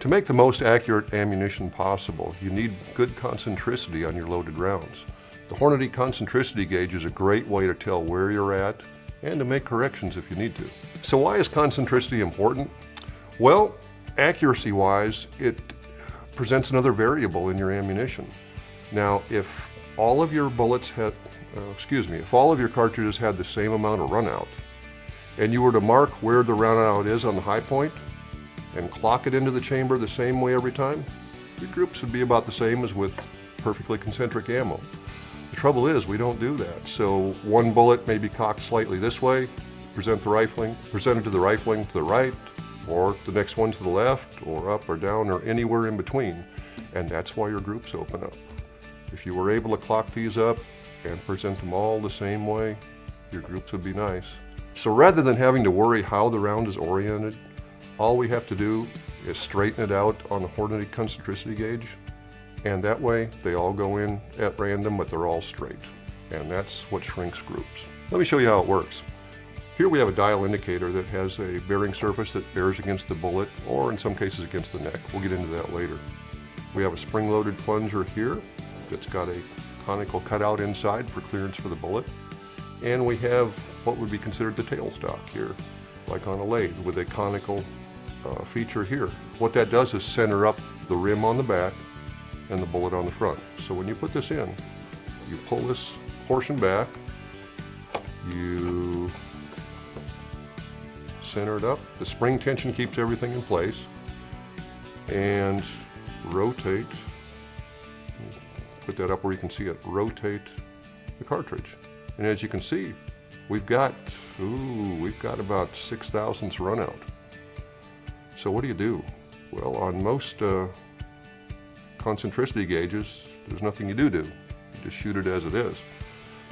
To make the most accurate ammunition possible, you need good concentricity on your loaded rounds. The Hornady Concentricity Gauge is a great way to tell where you're at and to make corrections if you need to. So why is concentricity important? Well, accuracy-wise, it presents another variable in your ammunition. Now, if all of your bullets had, if all of your cartridges had the same amount of runout, and you were to mark where the runout is on the high point, and clock it into the chamber the same way every time, your groups would be about the same as with perfectly concentric ammo. The trouble is, we don't do that. So one bullet may be cocked slightly this way, presented to the rifling to the right, or the next one to the left, or up or down, or anywhere in between. And that's why your groups open up. If you were able to clock these up and present them all the same way, your groups would be nice. So rather than having to worry how the round is oriented, all we have to do is straighten it out on the Hornady Concentricity Gauge, and that way they all go in at random, but they're all straight. And that's what shrinks groups. Let me show you how it works. Here we have a dial indicator that has a bearing surface that bears against the bullet, or in some cases against the neck. We'll get into that later. We have a spring-loaded plunger here that's got a conical cutout inside for clearance for the bullet. And we have what would be considered the tailstock here, like on a lathe, with a conical feature here. What that does is center up the rim on the back and the bullet on the front. So when you put this in, you pull this portion back, you center it up, the spring tension keeps everything in place, and rotate, put that up where you can see it, rotate the cartridge. And as you can see, we've got about 6/1000 run out. So what do? Well, on most concentricity gauges, there's nothing you do. You just shoot it as it is.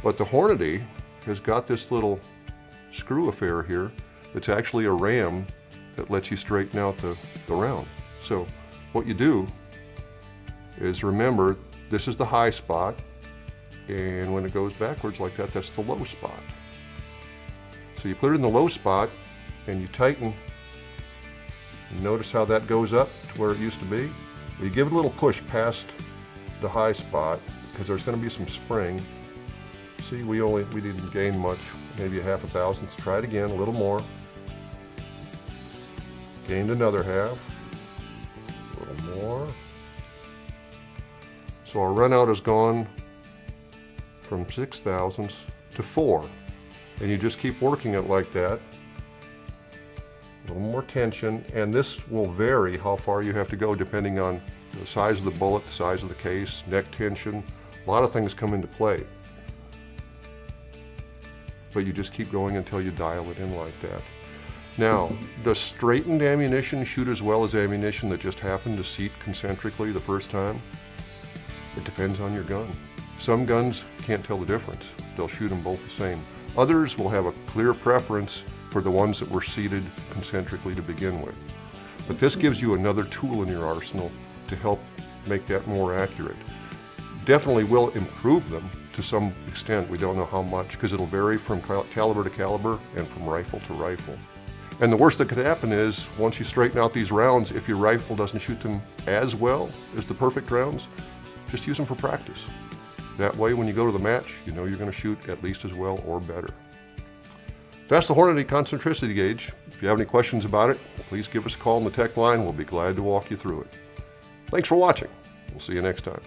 But the Hornady has got this little screw affair here that's actually a ram that lets you straighten out the round. So what you do is remember, this is the high spot, and when it goes backwards like that, that's the low spot. So you put it in the low spot and you tighten. Notice how that goes up to where it used to be? You give it a little push past the high spot because there's going to be some spring. See, we didn't gain much, maybe a 0.5 Let's try it again, a little more. Gained another half, a little more. So our run out has gone from 0.6 to 4. And you just keep working it like that. A little more tension, and this will vary how far you have to go depending on the size of the bullet, the size of the case, neck tension. A lot of things come into play. But you just keep going until you dial it in like that. Now, does straightened ammunition shoot as well as ammunition that just happened to seat concentrically the first time? It depends on your gun. Some guns can't tell the difference. They'll shoot them both the same. Others will have a clear preference for the ones that were seated concentrically to begin with. But this gives you another tool in your arsenal to help make that more accurate. Definitely will improve them to some extent. We don't know how much, because it'll vary from caliber to caliber and from rifle to rifle. And the worst that could happen is, once you straighten out these rounds, if your rifle doesn't shoot them as well as the perfect rounds, just use them for practice. That way, when you go to the match, you know you're going to shoot at least as well or better. That's the Hornady Concentricity Gauge. If you have any questions about it, please give us a call on the tech line. We'll be glad to walk you through it. Thanks for watching. We'll see you next time.